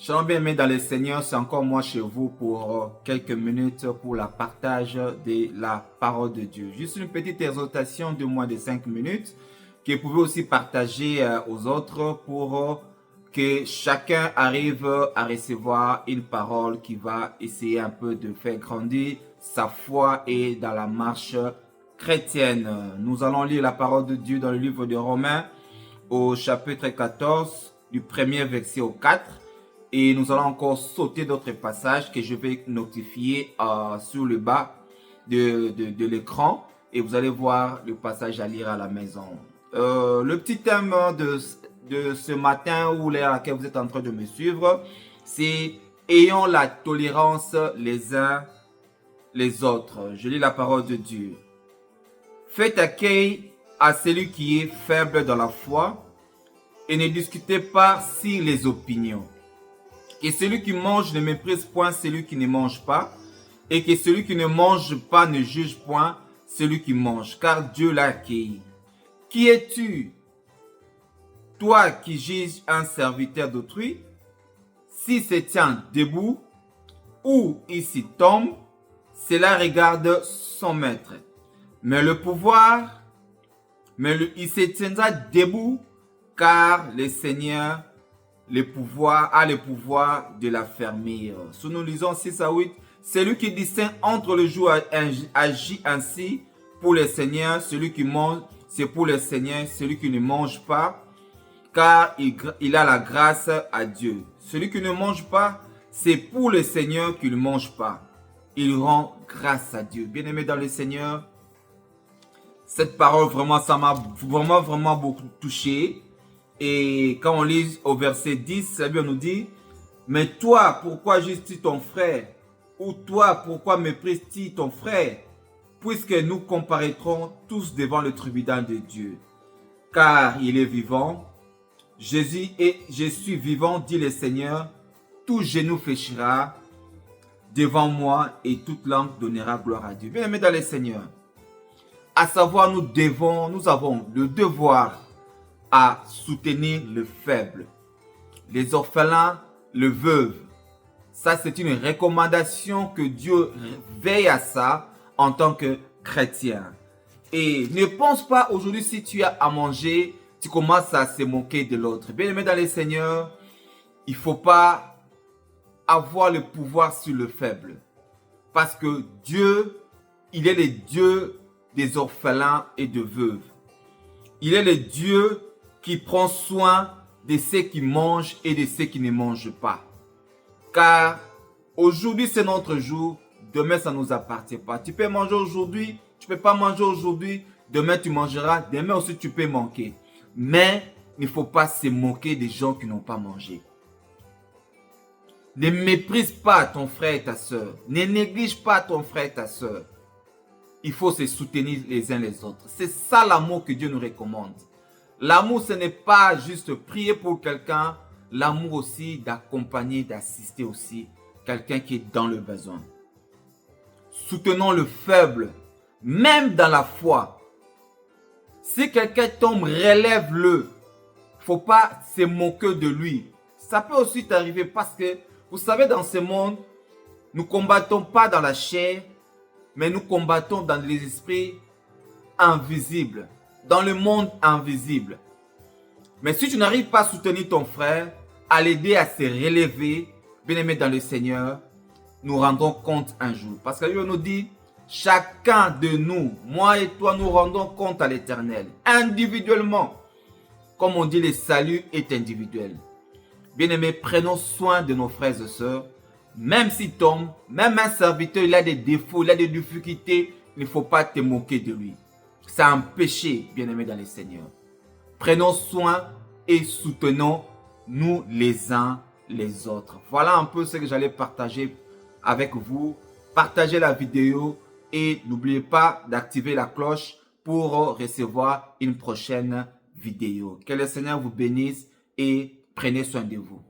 Shalom bien-aimés dans le Seigneur, c'est encore moi chez vous pour quelques minutes pour le partage de la parole de Dieu. Juste une petite exhortation de moins de 5 minutes que vous pouvez aussi partager aux autres pour que chacun arrive à recevoir une parole qui va essayer un peu de faire grandir sa foi et dans la marche chrétienne. Nous allons lire la parole de Dieu dans le livre de Romains au chapitre 14 du premier verset au 4. Et nous allons encore sauter d'autres passages que je vais notifier sur le bas de l'écran. Et vous allez voir le passage à lire à la maison. Le petit thème de ce matin ou l'heure à laquelle vous êtes en train de me suivre, c'est « Ayons la tolérance les uns les autres ». Je lis la parole de Dieu. « Faites accueil à celui qui est faible dans la foi et ne discutez pas sur les opinions. Que celui qui mange ne méprise point celui qui ne mange pas, et que celui qui ne mange pas ne juge point celui qui mange, car Dieu l'a accueilli. Qui es-tu, toi qui juges un serviteur d'autrui, s'il se tient debout ou il s'y tombe, cela regarde son maître. Mais il se tiendra debout, car le Seigneur a le pouvoir de l'affermir. Si nous lisons 6 à 8, celui qui distingue entre le jour agit ainsi pour le Seigneur. Celui qui mange, c'est pour le Seigneur. Celui qui ne mange pas, car il a la grâce à Dieu. Celui qui ne mange pas, c'est pour le Seigneur qu'il ne mange pas. Il rend grâce à Dieu. Bien-aimé dans le Seigneur, cette parole vraiment, ça m'a vraiment beaucoup touché. Et quand on lit au verset 10, la Bible nous dit, « Mais toi, pourquoi juges-tu ton frère? Ou toi, pourquoi méprises-tu ton frère? Puisque nous comparaîtrons tous devant le tribunal de Dieu. Car il est vivant. Jésus et je suis vivant, dit le Seigneur. Tout genou fléchira devant moi et toute langue donnera gloire à Dieu. » Bien-aimés dans le Seigneur, à savoir nous avons le devoir à soutenir le faible, les orphelins, le veuve. Ça, c'est une recommandation que Dieu veille à ça en tant que chrétien. Et ne pense pas aujourd'hui si tu as à manger, tu commences à se moquer de l'autre. Bien aimé dans le Seigneur, il ne faut pas avoir le pouvoir sur le faible. Parce que Dieu, il est le Dieu des orphelins et de veuves. Il est le Dieu qui prend soin de ceux qui mangent et de ceux qui ne mangent pas. Car aujourd'hui, c'est notre jour. Demain, ça ne nous appartient pas. Tu peux manger aujourd'hui, tu ne peux pas manger aujourd'hui. Demain, tu mangeras. Demain aussi, tu peux manquer. Mais il ne faut pas se moquer des gens qui n'ont pas mangé. Ne méprise pas ton frère et ta soeur. Ne néglige pas ton frère et ta soeur. Il faut se soutenir les uns les autres. C'est ça l'amour que Dieu nous recommande. L'amour, ce n'est pas juste prier pour quelqu'un. L'amour aussi d'accompagner, d'assister aussi quelqu'un qui est dans le besoin. Soutenons le faible, même dans la foi. Si quelqu'un tombe, relève-le. Il ne faut pas se moquer de lui. Ça peut aussi t'arriver parce que, vous savez, dans ce monde, nous ne combattons pas dans la chair, mais nous combattons dans les esprits invisibles. Dans le monde invisible. Mais si tu n'arrives pas à soutenir ton frère, à l'aider à se relever, bien-aimé dans le Seigneur, nous rendrons compte un jour. Parce que la Bible nous dit, chacun de nous, moi et toi, nous rendons compte à l'Éternel, individuellement. Comme on dit, le salut est individuel. Bien-aimé, prenons soin de nos frères et sœurs, même s'ils tombent, même un serviteur, il a des défauts, il a des difficultés, il ne faut pas te moquer de lui. C'est un péché, bien-aimé dans le Seigneur. Prenons soin et soutenons-nous les uns les autres. Voilà un peu ce que j'allais partager avec vous. Partagez la vidéo et n'oubliez pas d'activer la cloche pour recevoir une prochaine vidéo. Que le Seigneur vous bénisse et prenez soin de vous.